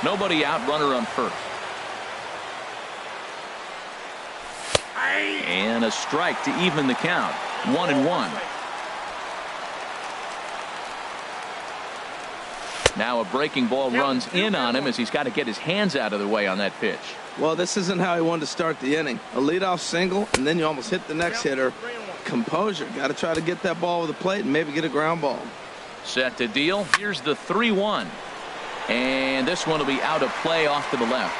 Nobody out, runner on first. And a strike to even the count. 1-1. Now a breaking ball runs in on him as he's got to get his hands out of the way on that pitch. Well, this isn't how he wanted to start the inning. A leadoff single, and then you almost hit the next hitter. Composure. Got to try to get that ball over the plate and maybe get a ground ball. Set to deal. Here's the 3-1. And this one will be out of play off to the left.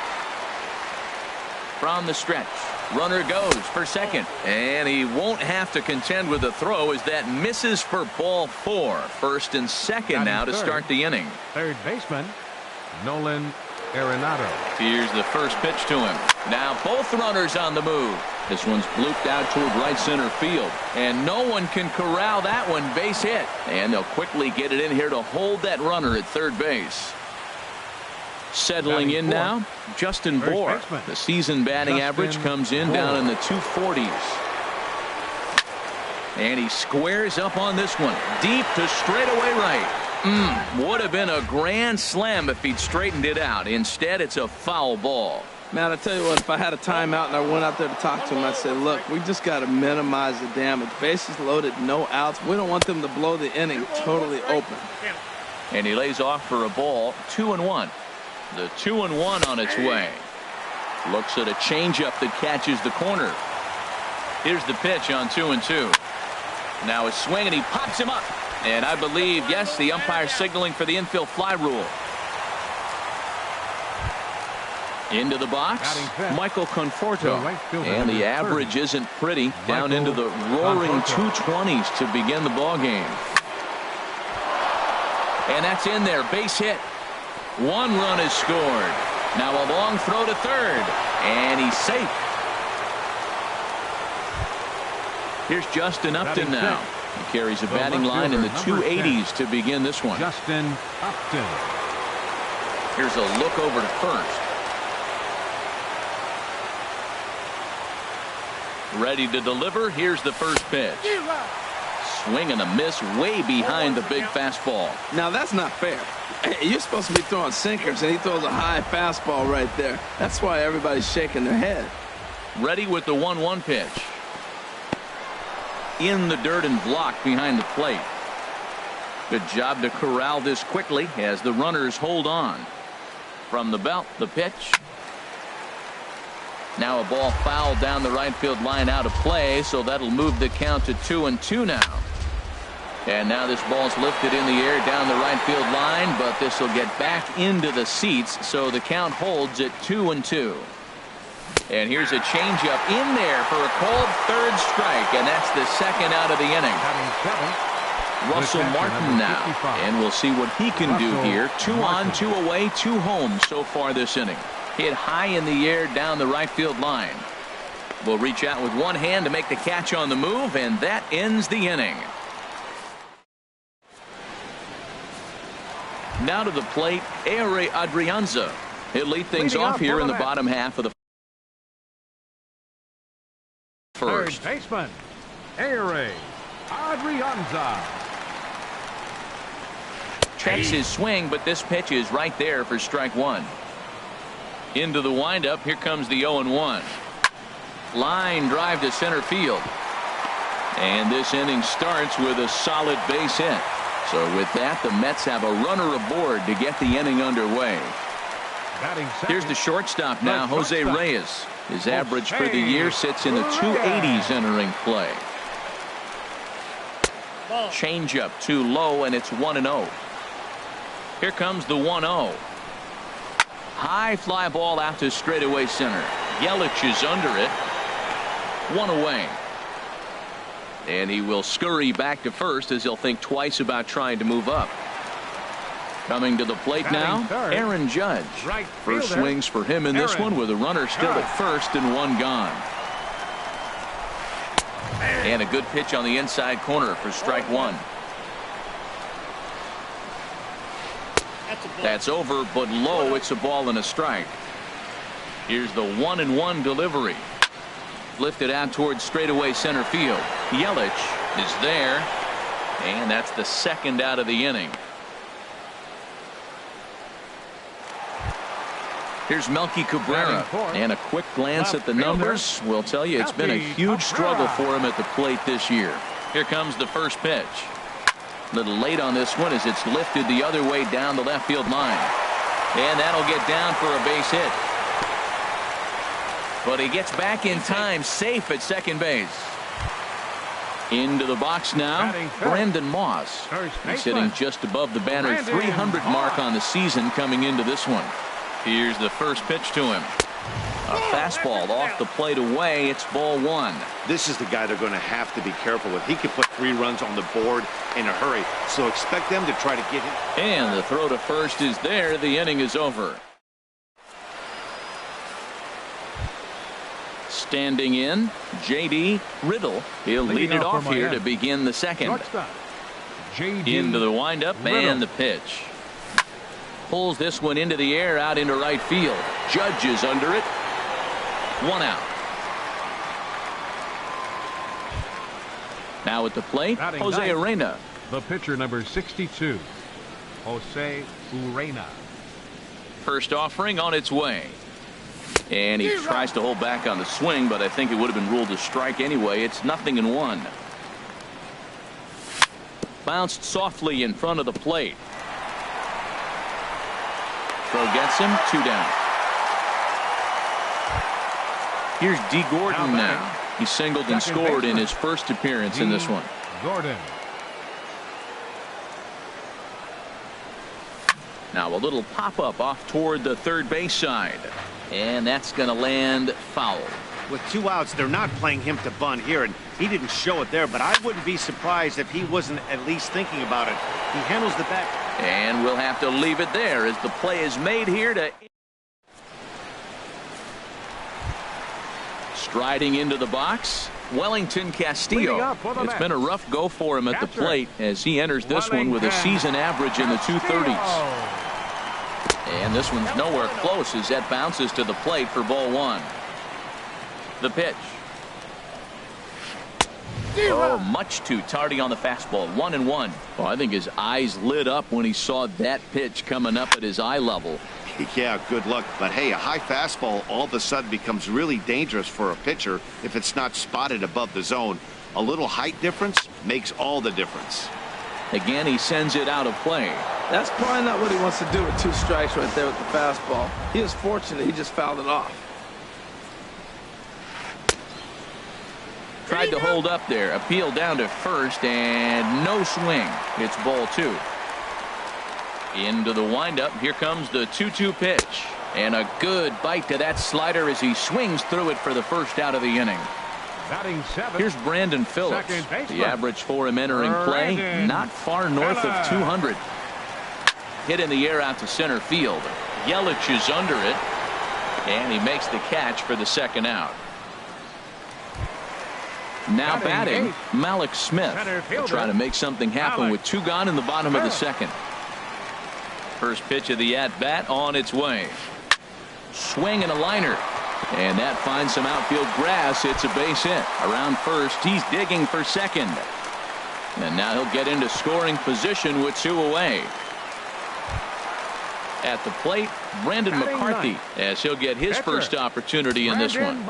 From the stretch, runner goes for second, and he won't have to contend with the throw as that misses for ball 4. First and second now to start the inning. Third baseman, Nolan Arenado. Here's the first pitch to him. Now both runners on the move. This one's blooped out toward right center field, and no one can corral that one. Base hit, and they'll quickly get it in here to hold that runner at third base. Settling in now, Justin Bour. The season batting average comes in down in the 240s. And he squares up on this one. Deep to straightaway right. Would have been a grand slam if he'd straightened it out. Instead, it's a foul ball. Man, I tell you what, if I had a timeout and I went out there to talk to him, I'd say, look, we just got to minimize the damage. Bases loaded, no outs. We don't want them to blow the inning totally open. And he lays off for a ball. 2-1. The 2-1 on its way. Looks at a changeup that catches the corner. Here's the pitch on 2-2. Now a swing, and he pops him up. And I believe, yes, the umpire signaling for the infield fly rule. Into the box, Michael Conforto. And the average isn't pretty. Down into the roaring 220s to begin the ball game. And that's in there. Base hit. One run is scored. Now a long throw to third. And he's safe. Here's Justin Upton now. He carries a batting line in the 280s to begin this one. Justin Upton. Here's a look over to first. Ready to deliver. Here's the first pitch. Swing and a miss way behind the big fastball. Now that's not fair. You're supposed to be throwing sinkers, and he throws a high fastball right there. That's why everybody's shaking their head. Ready with the 1-1 pitch. In the dirt and blocked behind the plate. Good job to corral this quickly as the runners hold on. From the belt, the pitch. Now a ball fouled down the right field line, out of play, so that'll move the count to 2-2 now. And now this ball's lifted in the air down the right field line, but this will get back into the seats, so the count holds at 2-2. And here's a changeup in there for a called third strike, and that's the second out of the inning. Russell Martin now, and we'll see what he can do here. 2 on, 2 away, 2 home so far this inning. Hit high in the air down the right field line. Will reach out with one hand to make the catch on the move, and that ends the inning. Now to the plate, Ehire Adrianza. He'll lead things off here in the bottom half of the first. Third baseman, Ehire Adrianza. Checks his swing, but this pitch is right there for strike one. Into the windup, here comes the 0-1. Line drive to center field. And this inning starts with a solid base hit. So with that, the Mets have a runner aboard to get the inning underway. Here's the shortstop now, Jose Reyes. His average for the year sits in the 280s entering play. Changeup too low, and it's 1-0. Here comes the 1-0. High fly ball out to straightaway center. Yelich is under it. One away. And he will scurry back to first as he'll think twice about trying to move up. Coming to the plate now, Aaron Judge. First swings for him in this one with a runner still at first and one gone. And a good pitch on the inside corner for strike one. That's over, but low. It's a ball and a strike. Here's the 1-1 delivery. Lifted out towards straightaway center field. Yelich is there, and that's the second out of the inning. Here's Melky Cabrera, and a quick glance at the numbers will tell you it's been a huge struggle for him at the plate this year. Here comes the first pitch. A little late on this one as it's lifted the other way down the left field line. And that'll get down for a base hit. But he gets back in time, safe at second base. Into the box now, Brandon Moss. He's sitting just above the banner 300 mark on the season coming into this one. Here's the first pitch to him. A fastball off the plate away. It's ball one. This is the guy they're going to have to be careful with. He could put 3 runs on the board in a hurry, so expect them to try to get him. And the throw to first is there. The inning is over. Standing in, J.D. Riddle. He'll lead it off here to begin the second. Into the windup and the pitch. Pulls this one into the air out into right field. Judge is under it. 1 out. Now at the plate, Jose Urena. The pitcher, number 62, Jose Urena. First offering on its way. And he tries to hold back on the swing, but I think it would have been ruled a strike anyway. It's 0-1. Bounced softly in front of the plate. Throw gets him, 2 down. Here's D. Gordon now. He singled and scored in his first appearance in this one. Gordon. Now a little pop-up off toward the third base side. And that's going to land foul. With 2 outs, they're not playing him to bunt here, and he didn't show it there, but I wouldn't be surprised if he wasn't at least thinking about it. He handles the bat. And we'll have to leave it there as the play is made here to... Striding into the box, Wellington Castillo. It's been a rough go for him at the plate as he enters this one with a season average in the 230s. And this one's nowhere close as that bounces to the plate for ball one. The pitch. Oh, much too tardy on the fastball. 1-1. Well, I think his eyes lit up when he saw that pitch coming up at his eye level. Yeah, good luck. But hey, a high fastball all of a sudden becomes really dangerous for a pitcher if it's not spotted above the zone. A little height difference makes all the difference. Again, he sends it out of play. That's probably not what he wants to do with 2 strikes right there with the fastball. He was fortunate he just fouled it off. Tried to hold up there. Appeal down to first and no swing. It's ball 2. Into the windup. Here comes the 2-2 pitch. And a good bite to that slider as he swings through it for the first out of the inning. Batting 7. Here's Brandon Phillips. The average for him entering play, not far north of 200. Hit in the air out to center field. Yelich is under it. And he makes the catch for the second out. Now batting, Malik Smith. He'll try to make something happen with 2 gone in the bottom of the second. First pitch of the at-bat on its way. Swing and a liner. And that finds some outfield grass. It's a base hit. Around first, he's digging for second. And now he'll get into scoring position with 2 away. At the plate, Brandon McCarthy, as he'll get his first opportunity in this one.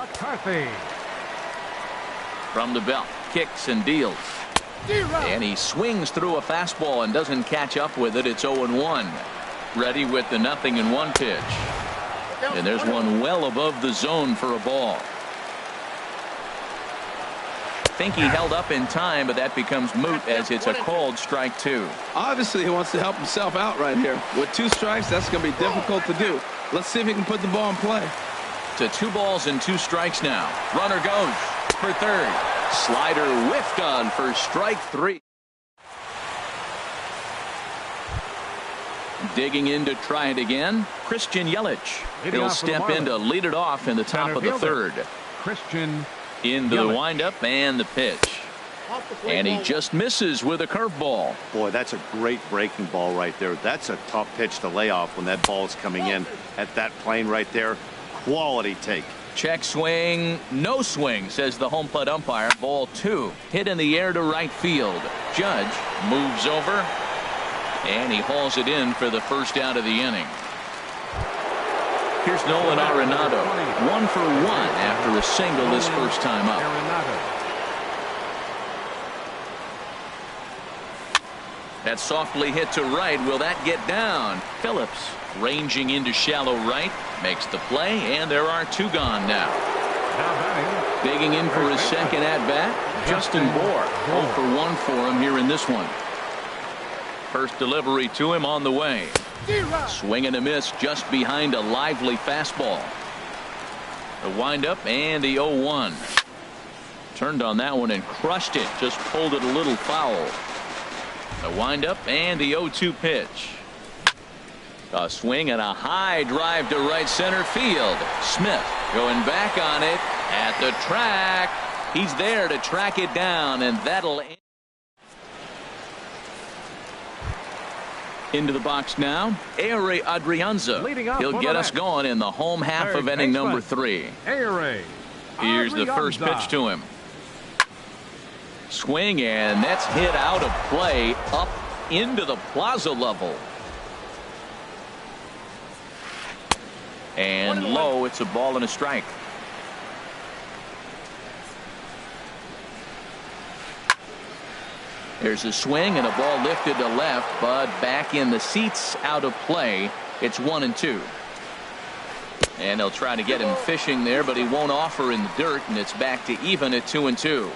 From the belt, kicks and deals. And he swings through a fastball and doesn't catch up with it. It's 0-1. Ready with the 0-1 pitch. And there's one well above the zone for a ball. Think he held up in time, but that becomes moot as it's a called strike 2. Obviously, he wants to help himself out right here. With 2 strikes, that's going to be difficult to do. Let's see if he can put the ball in play. To 2 balls and 2 strikes now. Runner goes for third. Slider whiffed on for strike 3. Digging in to try it again, Christian Yelich. He'll step in to lead it off in the top of the third. Christian into the windup and the pitch. And he just misses with a curveball. Boy, that's a great breaking ball right there. That's a tough pitch to lay off when that ball's coming in at that plane right there. Quality take. Check swing, no swing, says the home plate umpire. Ball 2. Hit in the air to right field. Judge moves over. And he hauls it in for the first out of the inning. Here's Nolan Arenado, 1 for 1 after a single his first time up. That's softly hit to right. Will that get down? Phillips ranging into shallow right, makes the play, and there are 2 gone now. Digging in for his second at-bat, Justin Bour. 0 for 1 for him here in this one. First delivery to him on the way. Swing and a miss just behind a lively fastball. The windup and the 0-1. Turned on that one and crushed it. Just pulled it a little foul. The windup and the 0-2 pitch. A swing and a high drive to right center field. Smith going back on it at the track. He's there to track it down, and that'll end. Into the box now, Ehire Adrianza. He'll get us going in the home half of inning number 3. Here's the first pitch to him. Swing, and that's hit out of play up into the plaza level. And low, it's a ball and a strike. There's a swing and a ball lifted to left, but back in the seats, out of play. It's 1-2. And they'll try to get him fishing there, but he won't offer in the dirt, and it's back to even at 2-2.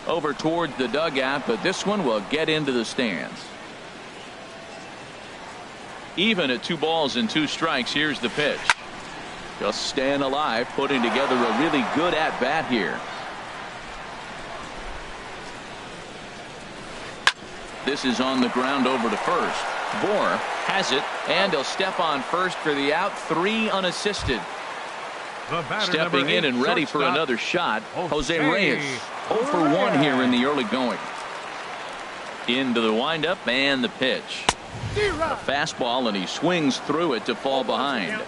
Over toward the dugout, but this one will get into the stands. Even at 2 balls and 2 strikes. Here's the pitch. Just staying alive, putting together a really good at-bat here. This is on the ground over to first. Bour has it, and he'll step on first for the out. 3 unassisted. Stepping in and ready for another shot, Jose Reyes. 0 for 1 here in the early going. Into the windup and the pitch. A fastball, and he swings through it to fall behind.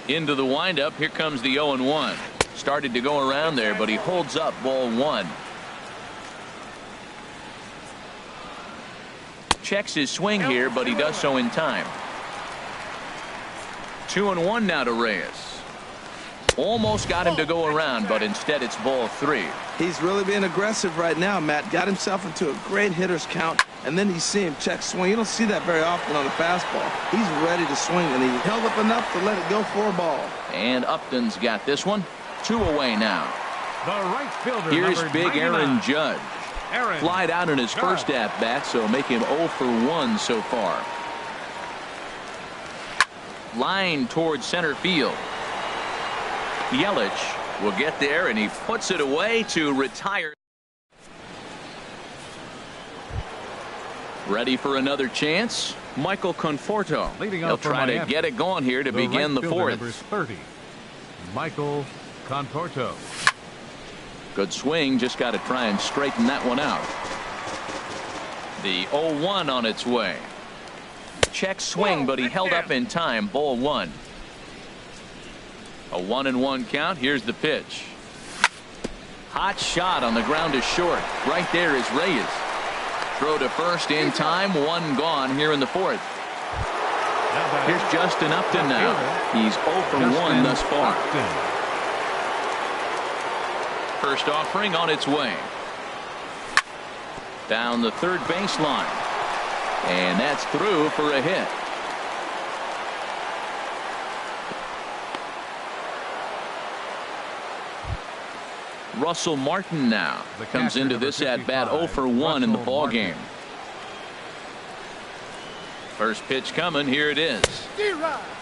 Into the windup. Here comes the 0-1. Started to go around there, but he holds up ball 1. Checks his swing here, but he does so in time. 2-1 now to Reyes. Almost got him to go around, but instead it's ball 3. He's really being aggressive right now, Matt. Got himself into a great hitter's count, and then you see him check swing. You don't see that very often on a fastball. He's ready to swing, and he held up enough to let it go for a ball. And Upton's got this one. 2 away now. The right fielder, here's big 99. Aaron Judge. Flied out in his first at-bat, so make him 0 for 1 so far. Line towards center field. Yelich will get there, and he puts it away to retire. Ready for another chance? Michael Conforto. He'll try to get it going here to begin the 4th. Number 30, Michael Conforto. Good swing, just got to try and straighten that one out. The 0-1 on its way. Check swing, but he held up in time. Ball 1. A 1-1 count. Here's the pitch. Hot shot on the ground is short. Right there is Reyes. Throw to first in time. 1 gone here in the 4th. Here's Justin Upton now. He's 0 for 1 thus far. First offering on its way. Down the third baseline. And that's through for a hit. Russell Martin now comes into this at bat 0 for 1 in the ball game. First pitch coming. Here it is.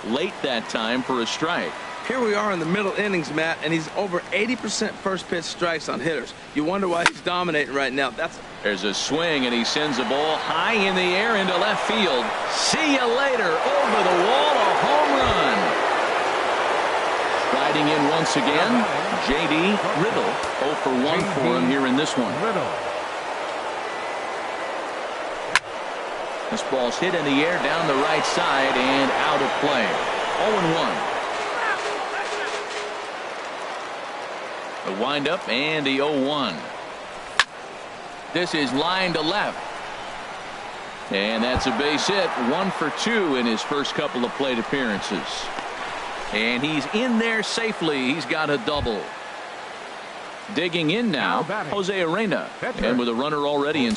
Late that time for a strike. Here we are in the middle innings, Matt, and he's over 80% first pitch strikes on hitters. You wonder why he's dominating right now. There's a swing, and he sends a ball high in the air into left field. See you later. Over the wall, a home run. Striding in once again, J.D. Riddle. 0 for 1 for him here in this one. This ball's hit in the air down the right side and out of play. 0-1. The windup and the 0-1. This is line to left. And that's a base hit. 1 for 2 in his first couple of plate appearances. And he's in there safely. He's got a double. Digging in now, Jose Arena. And with a runner already in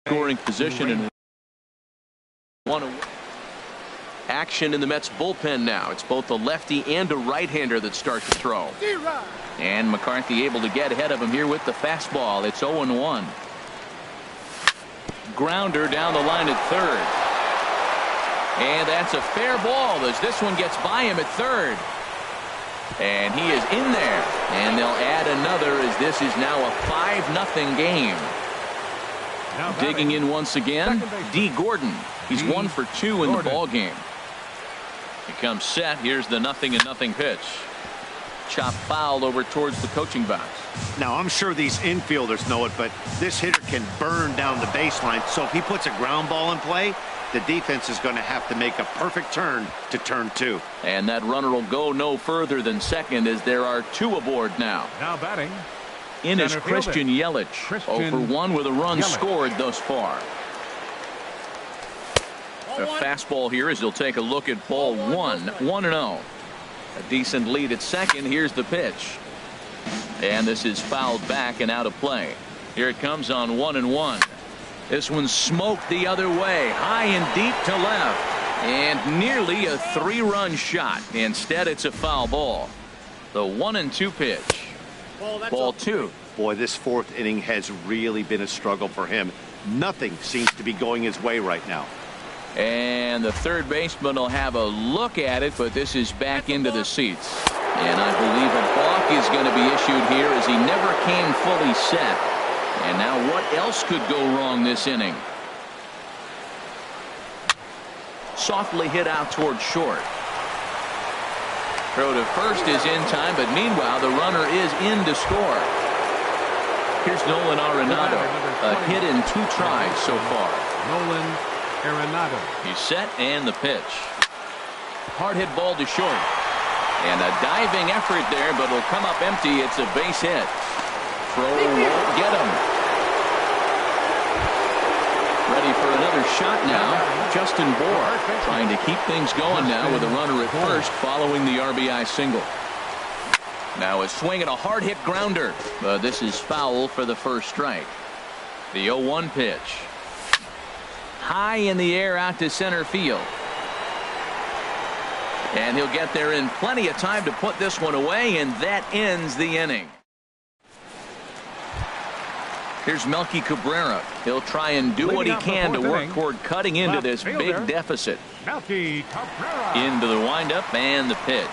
scoring position and one away. Action in the Mets bullpen now. It's both a lefty and a right-hander that start to throw. And McCarthy able to get ahead of him here with the fastball. It's 0-1. Grounder down the line at third. And that's a fair ball as this one gets by him at third. And he is in there. And they'll add another as this is now a 5-0 game. Digging in once again, D. Gordon. He's 1 for 2 in the ball game. He comes set. Here's the 0-0 pitch. Chop foul over towards the coaching box. Now, I'm sure these infielders know it, but this hitter can burn down the baseline. So if he puts a ground ball in play, the defense is going to have to make a perfect turn to turn 2. And that runner will go no further than second as there are 2 aboard now. Now batting. In is Christian Yelich. 0 for 1 with a run scored thus far. A fastball here as he'll take a look at ball 1. 1-0. A decent lead at second. Here's the pitch. And this is fouled back and out of play. Here it comes on 1-1. This one's smoked the other way. High and deep to left. And nearly a 3-run shot. Instead, it's a foul ball. The 1-2 pitch. Ball 2. Boy, this 4th inning has really been a struggle for him. Nothing seems to be going his way right now. And the third baseman will have a look at it, but this is back into the seats. And I believe a balk is going to be issued here as he never came fully set. And now what else could go wrong this inning? Softly hit out toward short. Throw to first is in time, but meanwhile the runner is in to score. Here's Nolan Arenado. A hit in 2 tries so far. Nolan Arenado. He's set and the pitch. Hard hit ball to short. And a diving effort there, but it'll come up empty. It's a base hit. Throw won't get him. Ready for another shot now. Justin Bour trying to keep things going now with a runner at first following the RBI single. Now a swing and a hard hit grounder. But this is foul for the first strike. The 0-1 pitch. High in the air out to center field. And he'll get there in plenty of time to put this one away, and that ends the inning. Here's Melky Cabrera. He'll try and do what he can to work toward cutting into this big deficit. Melky Cabrera. Into the windup and the pitch.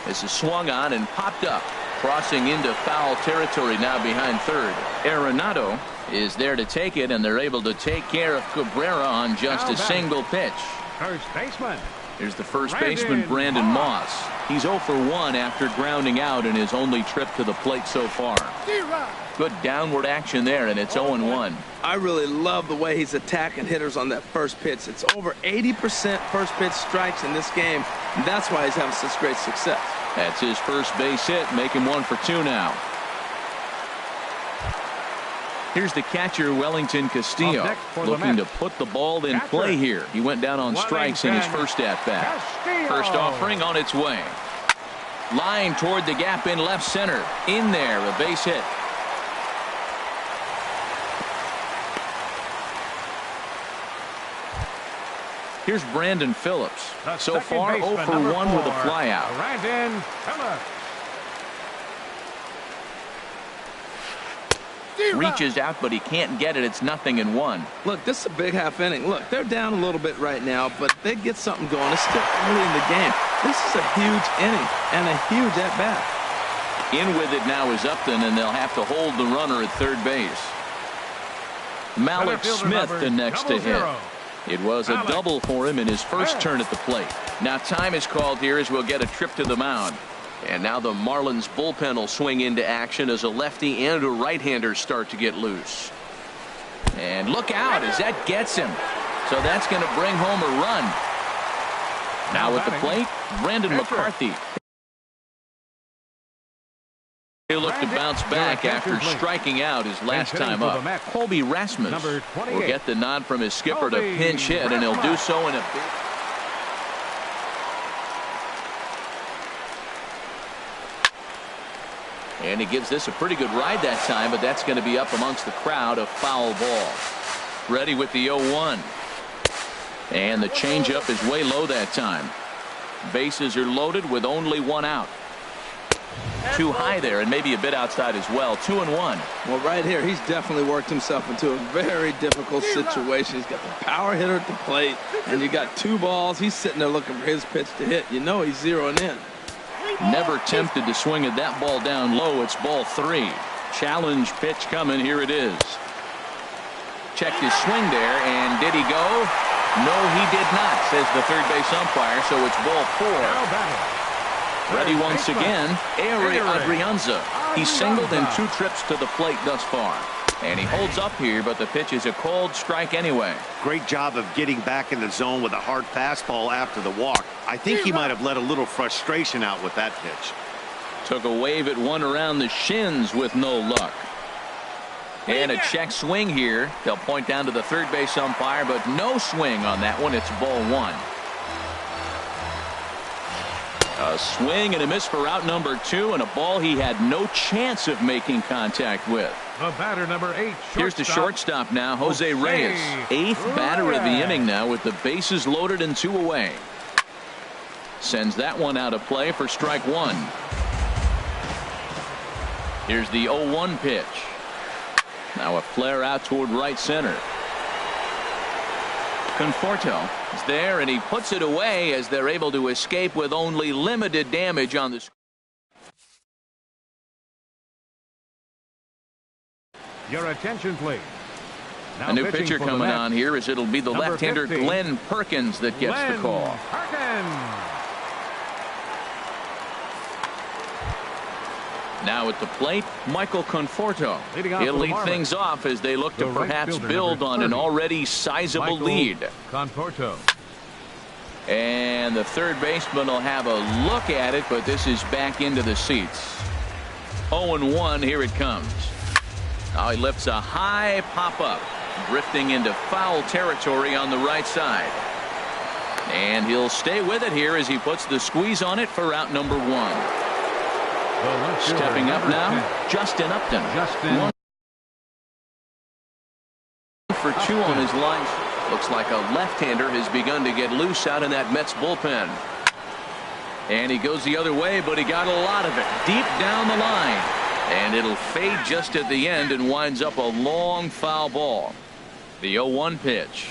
This is swung on and popped up. Crossing into foul territory now behind third. Arenado is there to take it, and they're able to take care of Cabrera on just a single pitch. First baseman. Here's the first baseman, Brandon Moss. He's 0 for 1 after grounding out in his only trip to the plate so far. Good downward action there, and it's 0-1. I really love the way he's attacking hitters on that first pitch. It's over 80% first pitch strikes in this game, and that's why he's having such great success. That's his first base hit, making 1 for 2 now. Here's the catcher, Wellington Castillo, looking to put the ball in play here. He went down on strikes in his first at-bat. First offering on its way. Line toward the gap in left center. In there, a base hit. Here's Brandon Phillips. So far, 0 for 1 with a flyout. Brandon Phillips. Reaches out, but he can't get it. It's 0-1. Look, this is a big half inning. Look, they're down a little bit right now, but they get something going. It's still early in the game. This is a huge inning and a huge at-bat. In with it now is Upton, and they'll have to hold the runner at third base. Malik Smith the next to hit. It was a double for him in his first turn at the plate. Now time is called here as we'll get a trip to the mound. And now the Marlins bullpen will swing into action as a lefty and a right-hander start to get loose. And look out as that gets him. So that's going to bring home a run. Now at the plate, Brandon McCarthy. He'll look to bounce back after striking out his last time up. Colby Rasmus will get the nod from his skipper to pinch hit, and he'll do so in a big... And he gives this a pretty good ride that time, but that's going to be up amongst the crowd. A foul ball. Ready with the 0-1. And the changeup is way low that time. Bases are loaded with only one out. Too high there, and maybe a bit outside as well. 2-1. Well, right here, he's definitely worked himself into a very difficult situation. He's got the power hitter at the plate, and you got two balls. He's sitting there looking for his pitch to hit. You know he's zeroing in. Never tempted to swing at that ball down low. It's ball 3. Challenge pitch coming. Here it is. Checked his swing there, and did he go? No, he did not, says the third base umpire, so it's ball 4. Ready once again, Ehire Adrianza. He's singled in 2 trips to the plate thus far. And he holds up here, but the pitch is a called strike anyway. Great job of getting back in the zone with a hard fastball after the walk. I think he might have let a little frustration out with that pitch. Took a wave at one around the shins with no luck. And a check swing here. They'll point down to the third base umpire, but no swing on that one. It's ball 1. A swing and a miss for out number 2, and a ball he had no chance of making contact with. The batter, number 8. Here's the shortstop now, Jose Reyes. 8th batter of the inning now with the bases loaded and 2 away. Sends that one out of play for strike 1. Here's the 0-1 pitch. Now a flare out toward right center. Conforto is there, and he puts it away as they're able to escape with only limited damage on the screen. Your attention, please. Now a new pitcher coming on here as it'll be the left-hander Glenn Perkins that gets the call. Now at the plate, Michael Conforto. He'll lead things off as they look to perhaps build on an already sizable lead. Conforto. And the third baseman will have a look at it, but this is back into the seats. 0-1, here it comes. Now he lifts a high pop-up, drifting into foul territory on the right side. And he'll stay with it here as he puts the squeeze on it for out number 1. Stepping up now, Justin Upton. 1 for 2 on his line. Looks like a left-hander has begun to get loose out in that Mets bullpen. And he goes the other way, but he got a lot of it deep down the line. And it'll fade just at the end and winds up a long foul ball. The 0-1 pitch.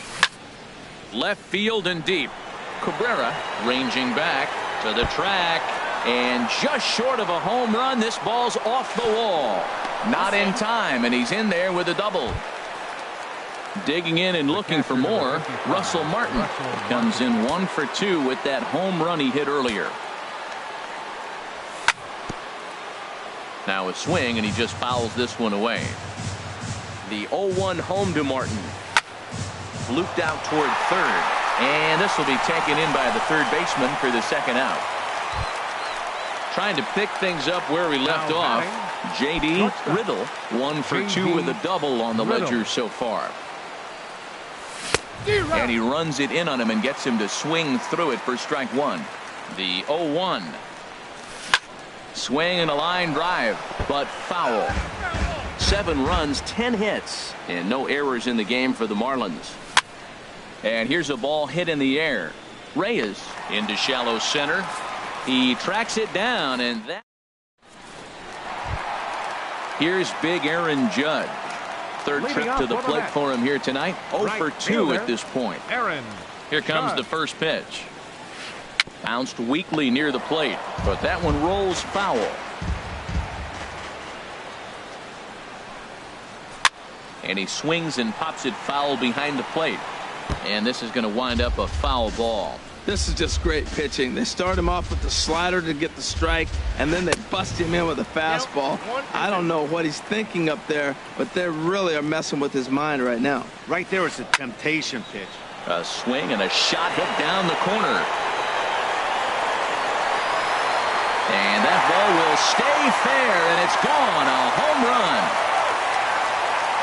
Left field and deep. Cabrera ranging back to the track. And just short of a home run, this ball's off the wall. Not in time, and he's in there with a double. Digging in and looking for more, Russell Martin comes in 1 for 2 with that home run he hit earlier. Now a swing, and he just fouls this one away. The 0-1 home to Martin. Looped out toward third, and this will be taken in by the third baseman for the second out. Trying to pick things up where we left off. J.D. Riddle, 1 for 2 with a double on the ledger so far. And he runs it in on him and gets him to swing through it for strike 1. The 0-1. Swing and a line drive, but foul. 7 runs, 10 hits, and no errors in the game for the Marlins. And here's a ball hit in the air. Reyes into shallow center. He tracks it down, and that. Here's big Aaron Judge. Third trip to the plate for him here tonight. 0 for 2 at this point. Here comes the first pitch. Bounced weakly near the plate, but that one rolls foul. And he swings and pops it foul behind the plate. And this is going to wind up a foul ball. This is just great pitching. They start him off with the slider to get the strike, and then they bust him in with a fastball. I don't know what he's thinking up there, but they really are messing with his mind right now. Right there is a temptation pitch. A swing and a shot hit down the corner. And that ball will will stay fair, and it's gone. A home run.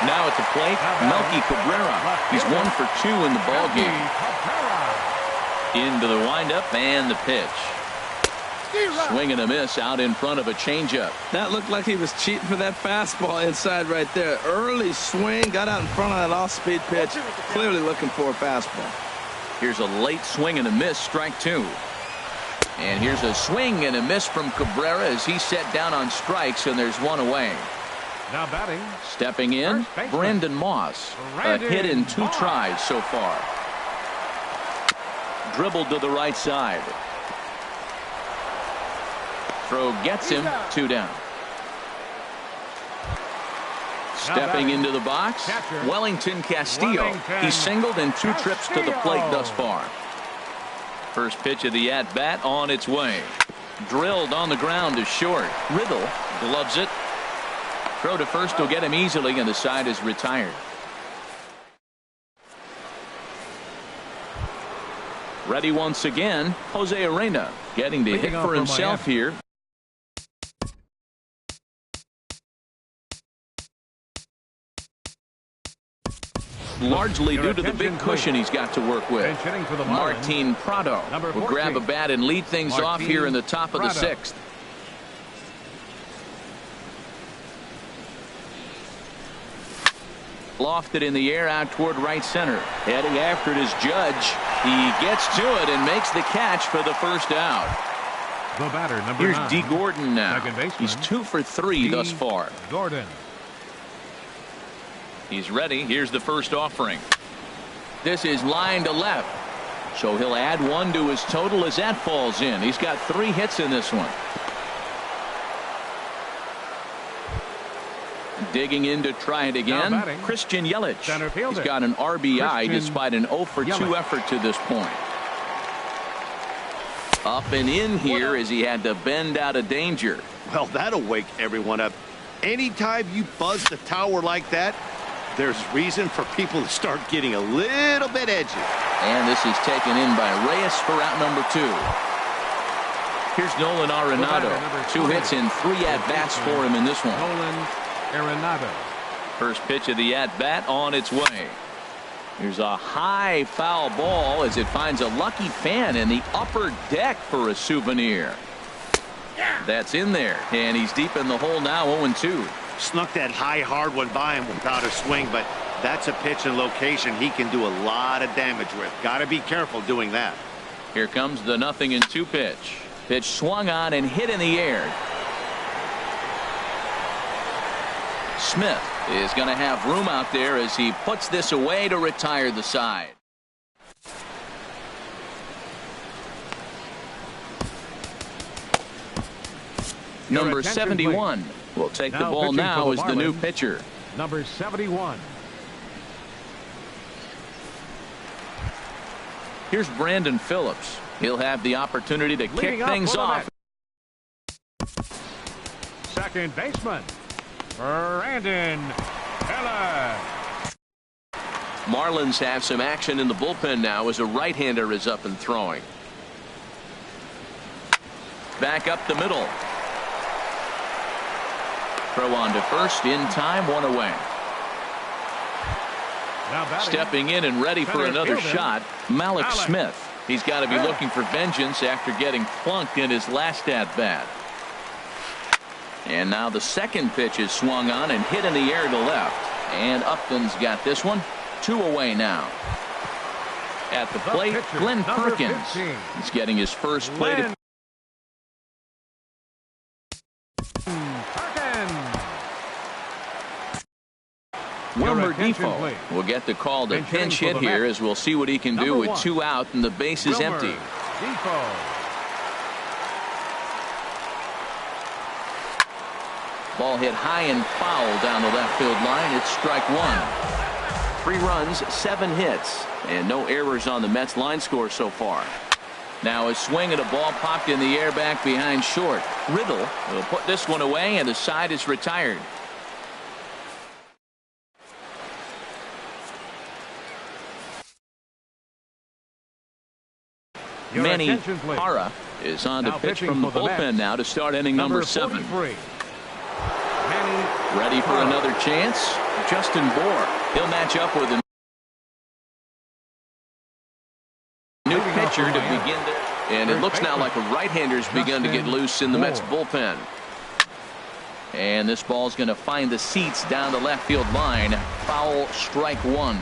Now at the plate, Melky Cabrera. He's 1 for 2 in the ballgame. Into the windup and the pitch. Swing and a miss out in front of a changeup. That looked like he was cheating for that fastball inside right there. Early swing, got out in front of that off-speed pitch. Clearly looking for a fastball. Here's a late swing and a miss, strike 2. And here's a swing and a miss from Cabrera as he's set down on strikes, and there's one away. Now batting. Stepping in, Brandon Moss. A hit in 2 tries so far. Dribbled to the right side. Throw gets him, 2 down. Stepping into the box, Wellington Castillo. He's singled in 2 trips to the plate thus far. First pitch of the at-bat on its way. Drilled on the ground to short. Riddle gloves it. Throw to first will get him easily, and the side is retired. Ready once again, Jose Arena getting the hit for himself here. Largely due to the big cushion he's got to work with. Martin Prado will grab a bat and lead things off here in the top of the 6th. Lofted in the air out toward right center. Heading after it is Judge. He gets to it and makes the catch for the first out. The batter, number Here's 9. D. Gordon now. Second baseman, He's 2 for 3 thus far. Gordon. He's ready. Here's the first offering. This is line to left. So he'll add 1 to his total as that falls in. He's got 3 hits in this one. Digging in to try it again. Christian Yelich. He's got an RBI despite an 0 for 2 effort to this point. Up and in here as he had to bend out of danger. Well, that'll wake everyone up. Anytime you buzz the tower like that, there's reason for people to start getting a little bit edgy. And this is taken in by Reyes for out number 2. Here's Nolan Arenado. 2 hits and 3 at-bats for him in this one. Nolan Arenado. First pitch of the at-bat on its way. Here's a high foul ball as it finds a lucky fan in the upper deck for a souvenir. That's in there, and he's deep in the hole now, 0-2. Snuck that high hard one by him without a swing, but that's a pitch and location he can do a lot of damage with. Got to be careful doing that. Here comes the 0-2 pitch. Pitch swung on and hit in the air. Smith is going to have room out there as he puts this away to retire the side. Number 71 will take the ball now as the new pitcher. Number 71. Here's Brandon Phillips. He'll have the opportunity to kick things off. Second baseman, Brandon Phillips. Marlins have some action in the bullpen now as a right-hander is up and throwing. Back up the middle. Throw on to first in time, 1 away. Stepping in and ready for another shot, Malik Smith. He's got to be looking for vengeance after getting plunked in his last at-bat. And now the second pitch is swung on and hit in the air to left. And Upton's got this one. 2 away now. At the plate, Glenn Perkins. He's getting his first plate. Wilmer Defoe will get the call to pinch hit here as we'll see what he can do with 2 out and the base is empty. Ball hit high and foul down the left field line. It's strike 1. 3 runs, 7 hits, and no errors on the Mets line score so far. Now a swing and a ball popped in the air back behind short. Riddle will put this one away and the side is retired. Manny Hara is on to Now pitch pitching from the for the bullpen Mets, now to start inning number 7. 43. Ready for another chance. Justin Bohr. He'll match up with a new pitcher to begin there. And it looks now like a right-hander's begun to get loose in the Mets bullpen. And this ball's going to find the seats down the left field line. Foul, strike 1.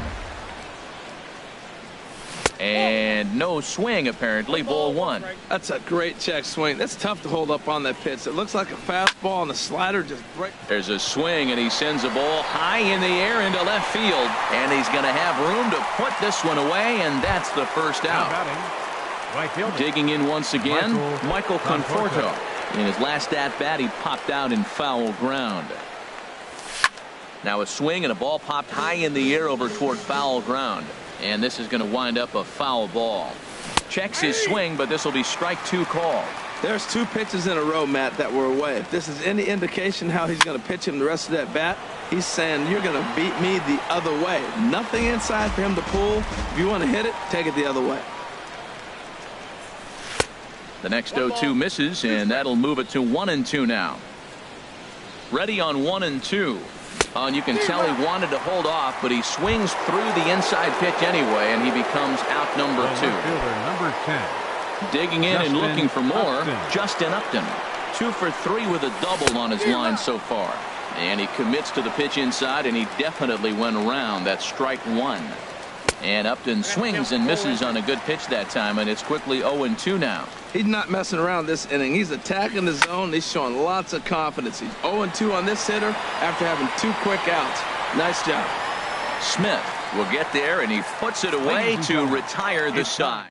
And no swing, apparently. Ball 1. That's a great check swing. That's tough to hold up on that pitch. It looks like a fastball, and the slider just breaks. There's a swing, and he sends a ball high in the air into left field. And he's going to have room to put this one away, and that's the first out. Digging in once again, Michael Conforto. In his last at-bat, he popped out in foul ground. Now a swing and a ball popped high in the air over toward foul ground. And this is going to wind up a foul ball. Checks his swing, but this will be strike 2 called. There's 2 pitches in a row, Matt, that were away. If this is any indication how he's going to pitch him the rest of that bat, he's saying you're going to beat me the other way. Nothing inside for him to pull. If you want to hit it, take it the other way. The next 0-2 misses, and that'll move it to 1-2 now. Ready on 1-2. And you can tell he wanted to hold off, but he swings through the inside pitch anyway, and he becomes out number 2. Number 10. Digging in and looking for more, Justin Upton. 2 for 3 with a double on his line so far. And he commits to the pitch inside, and he definitely went around. That's strike 1. And Upton swings and misses on a good pitch that time, and it's quickly 0-2 now. He's not messing around this inning. He's attacking the zone. He's showing lots of confidence. He's 0-2 on this hitter after having 2 quick outs. Nice job. Smith will get there, and he puts it away to retire the side.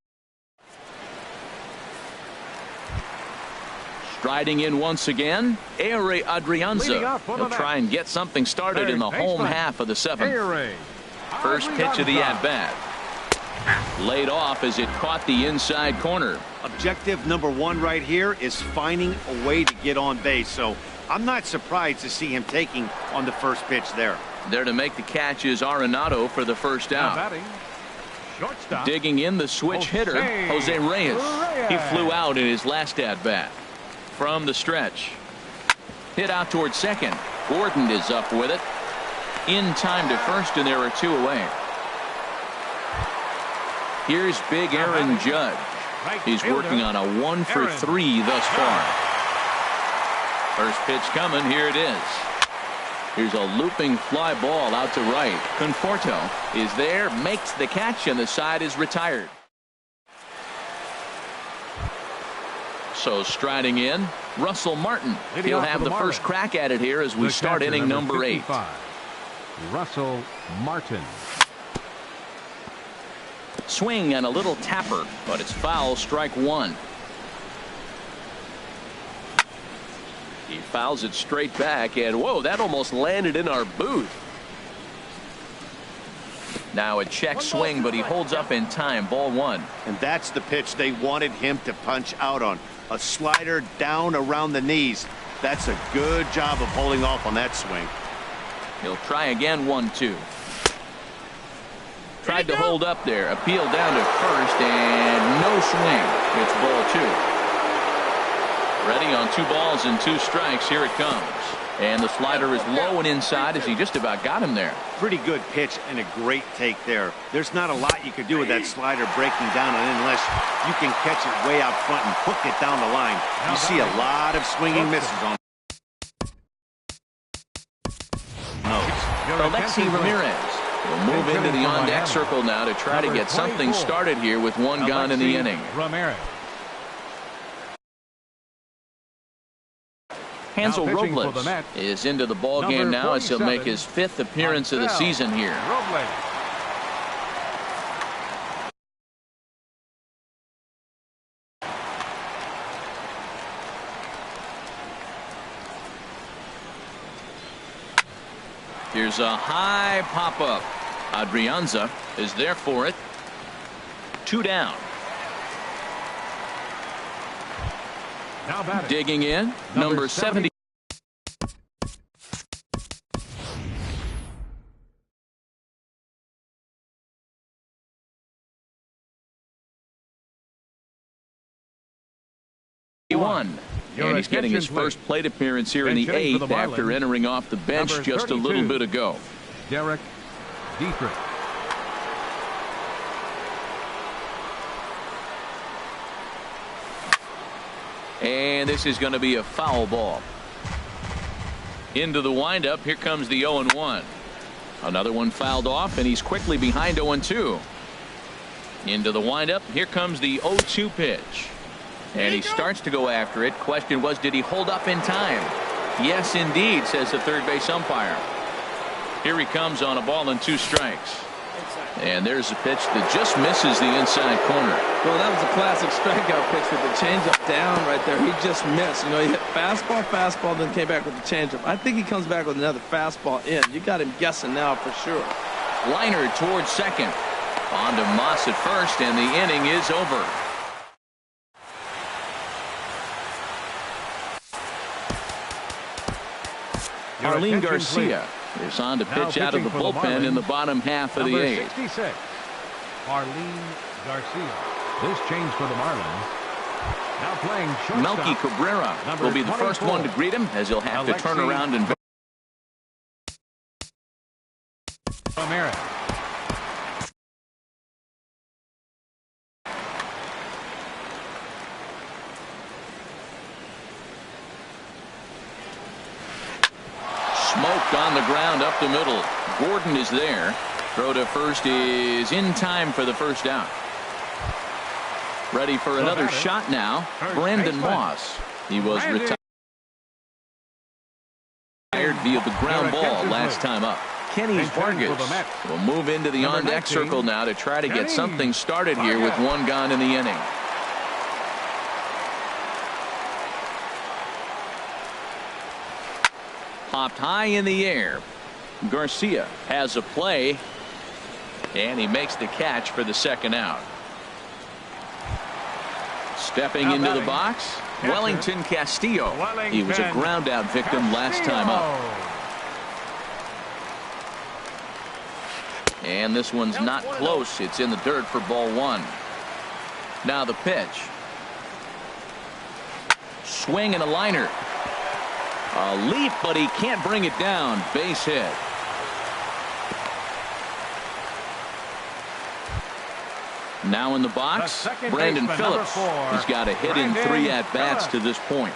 Striding in once again, Ehire Adrianza. He'll try and get something started in the home half of the 7th. First pitch of the at-bat. Laid off as it caught the inside corner. Objective number 1 right here is finding a way to get on base. So I'm not surprised to see him taking on the first pitch there. There to make the catch is Arenado for the first out. Digging in the switch hitter, Jose Reyes. He flew out in his last at-bat. From the stretch. Hit out towards second. Gordon is up with it. In time to first, and there are 2 away. Here's big Aaron Judge. He's working on a 1 for 3 thus far. First pitch coming. Here it is. Here's a looping fly ball out to right. Conforto is there, makes the catch, and the side is retired. So striding in, Russell Martin. He'll have the first crack at it here as we start inning number 8. Russell Martin. Swing and a little tapper, but it's foul, strike 1. He fouls it straight back, and whoa, that almost landed in our booth. Now a check swing, but he holds up in time. Ball 1. And that's the pitch they wanted him to punch out on. A slider down around the knees. That's a good job of holding off on that swing. He'll try again. 1-2. Tried to hold up there. Appealed down to first, and no swing. It's ball 2. Ready on 2 balls and 2 strikes. Here it comes. And the slider is low and inside as he just about got him there. Pretty good pitch and a great take there. There's not a lot you could do with that slider breaking down unless you can catch it way out front and hook it down the line. You see a lot of swinging misses on. Alexi Ramirez will move into the on-deck circle now to try to get something started here with 1 gone in the inning. Hansel Robles is into the ball game now as he'll make his 5th appearance of the season here. Here's a high pop-up. Adrianza is there for it. 2 down. Digging in, number 70. 21. And he's getting his first plate appearance here in the 8th after entering off the bench just a little bit ago. Derek Dietrich. And this is going to be a foul ball. Into the windup. Here comes the 0-1. Another one fouled off, and he's quickly behind 0-2. Into the windup. Here comes the 0-2 pitch. And he starts to go after it. Question was, did he hold up in time? Yes, indeed, says the third base umpire. Here he comes on a ball and 2 strikes. And there's a pitch that just misses the inside corner. Well, that was a classic strikeout pitch with the changeup down right there. He just missed. You know, he hit fastball, then came back with the changeup. I think he comes back with another fastball in. You got him guessing now for sure. Liner towards second. On to Moss at first, and the inning is over. Arlene Garcia is on to pitch out of the bullpen in the bottom half of the 8th. 66, Arlene Garcia. This change for the Marlins. Now playing shortstop. Melky Cabrera will be the first one to greet him, as he'll have to turn around and Ramirez. Smoked on the ground up the middle. Gordon is there. Throw to first is in time for the first out. Ready for another shot now. Brandon Moss. He was retired via the ground ball last time up. Kenny Vargas will move into the on-deck circle now to try to get something started here with 1 gone in the inning. Popped high in the air. Garcia has a play, and he makes the catch for the second out. Stepping into the box, Wellington Castillo. He was a ground out victim last time up. And this one's not close. It's in the dirt for ball 1. Now the pitch. Swing and a liner. A leap, but he can't bring it down. Base hit. Now in the box, Brandon Phillips. He's got a hit in 3 at-bats to this point.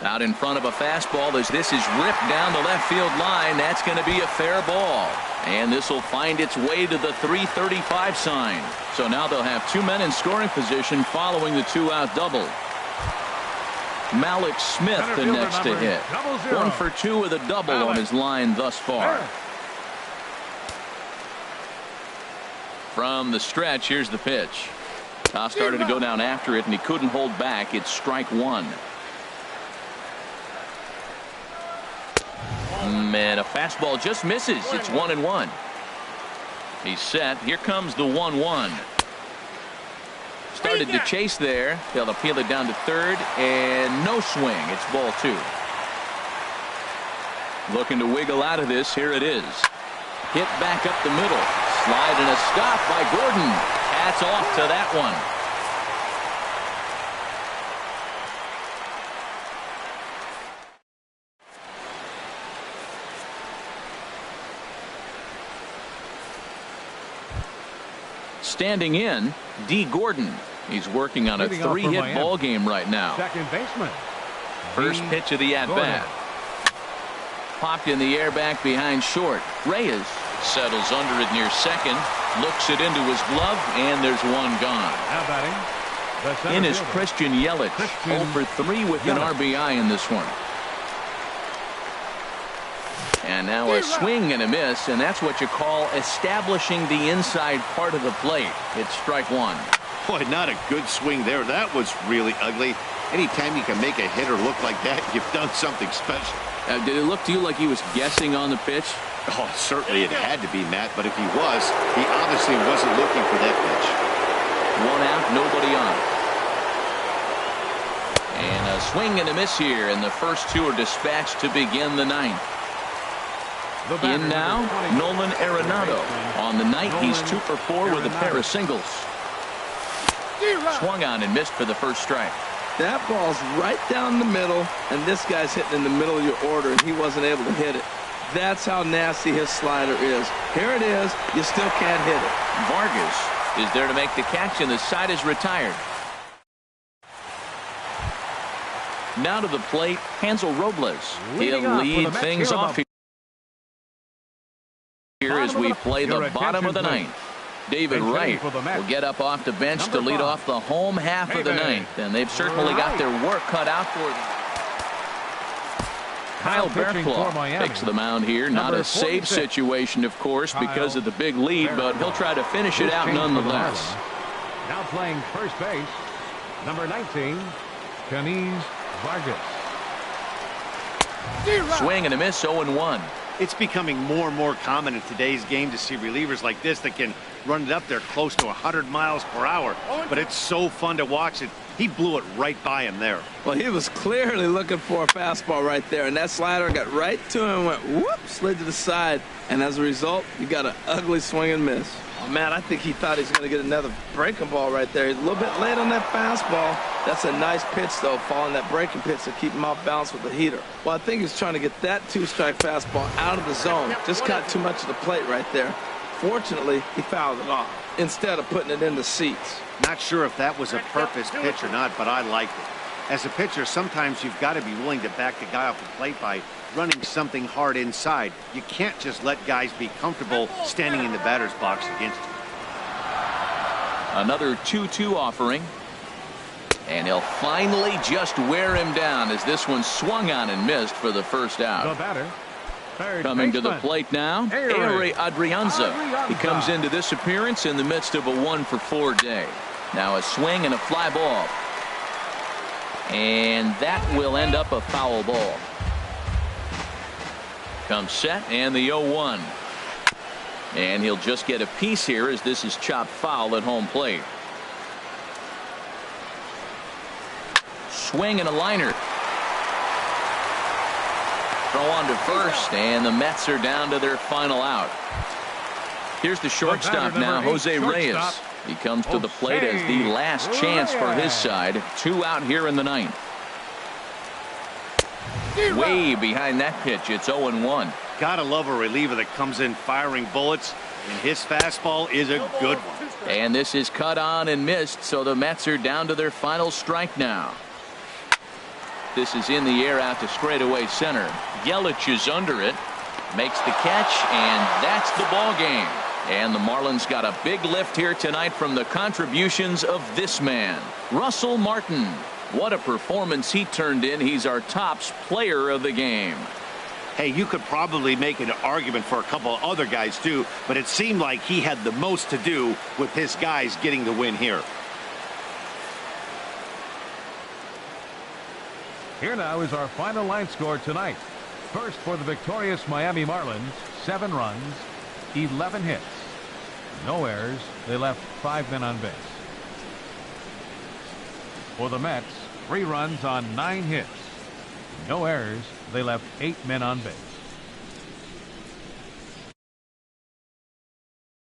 Out in front of a fastball as this is ripped down the left field line. That's going to be a fair ball. And this will find its way to the 335 sign. So now they'll have 2 men in scoring position following the 2-out double. Malik Smith the next to hit. 1 for 2 with a double on his line thus far. From the stretch, here's the pitch. Toss started to go down after it, and he couldn't hold back. It's strike 1. And a fastball just misses. It's 1-1. He's set. Here comes the 1-1. Started to chase there. They'll appeal it down to third, and no swing. It's ball 2. Looking to wiggle out of this. Here it is. Hit back up the middle. Slide and a stop by Gordon. Hats off to that one. Standing in, D. Gordon. He's working on a 3-hit ball game right now. Second baseman. First pitch of the at-bat. Popped in the air back behind short. Reyes settles under it near second. Looks it into his glove, and there's 1 gone. Now batting. In is Christian Yelich. 0 for 3 with an RBI in this one. And now a swing and a miss, and that's what you call establishing the inside part of the plate. It's strike 1. Boy, not a good swing there. That was really ugly. Anytime you can make a hitter look like that, you've done something special. Did it look to you like he was guessing on the pitch? Oh, certainly it had to be, Matt, but if he was, he obviously wasn't looking for that pitch. 1 out, nobody on. And a swing and a miss here, and the first 2 are dispatched to begin the 9th. The batter, In now, number 20. Nolan Arenado. On the night, he's 2 for 4 with a pair of singles. Swung on and missed for the first strike. That ball's right down the middle, and this guy's hitting in the middle of your order, and he wasn't able to hit it. That's how nasty his slider is. Here it is. You still can't hit it. Vargas is there to make the catch, and the side is retired. Now to the plate, Hansel Robles. Leading He'll off for lead the Mets things here off here as we play the bottom of the ninth. David Wright will get up off the bench to lead off the home half of the ninth, and they've certainly got their work cut out for them. Kyle Barraclough takes the mound here. Not a safe situation, of course, because of the big lead, but he'll try to finish it out nonetheless. Now playing first base, number 19, Keniz Vargas. Swing and a miss, 0-1. It's becoming more and more common in today's game to see relievers like this that can run it up there close to 100 miles per hour. But it's so fun to watch it. He blew it right by him there. Well, he was clearly looking for a fastball right there, and that slider got right to him and went whoop, slid to the side. And as a result, you got an ugly swing and miss. Oh, man, I think he thought he was going to get another breaking ball right there. He's a little bit late on that fastball. That's a nice pitch, though, following that breaking pitch to keep him off balance with the heater. Well, I think he's trying to get that 2-strike fastball out of the zone. Just got too much of the plate right there. Fortunately, he fouled it off instead of putting it in the seats. Not sure if that was a purpose pitch or not, but I liked it. As a pitcher, sometimes you've got to be willing to back the guy off the plate by running something hard inside. You can't just let guys be comfortable standing in the batter's box against you. Another 2-2 offering. And he'll finally just wear him down as this one swung on and missed for the first The out. batter, third Coming to the baseman, plate now, Ehire Adrianza. He comes into this appearance in the midst of a 1-for-4 day. Now a swing and a fly ball. And that will end up a foul ball. Comes set and the 0-1. And he'll just get a piece here as this is chopped foul at home plate. Swing and a liner. Throw on to first, and the Mets are down to their final out. Here's the shortstop now, Jose Reyes. He comes to the plate as the last chance for his side. 2 out here in the ninth. Way behind that pitch. It's 0-1. Gotta love a reliever that comes in firing bullets, and his fastball is a good one. And this is cut on and missed, so the Mets are down to their final strike now. This is in the air out to straightaway center. Yelich is under it, makes the catch, and that's the ball game. And the Marlins got a big lift here tonight from the contributions of this man, Russell Martin. What a performance he turned in. He's our tops player of the game. Hey, you could probably make an argument for a couple of other guys too, but it seemed like he had the most to do with his guys getting the win here. Here now is our final line score tonight. First for the victorious Miami Marlins, 7 runs, 11 hits. No errors. They left 5 men on base. For the Mets, 3 runs on 9 hits. No errors. They left 8 men on base.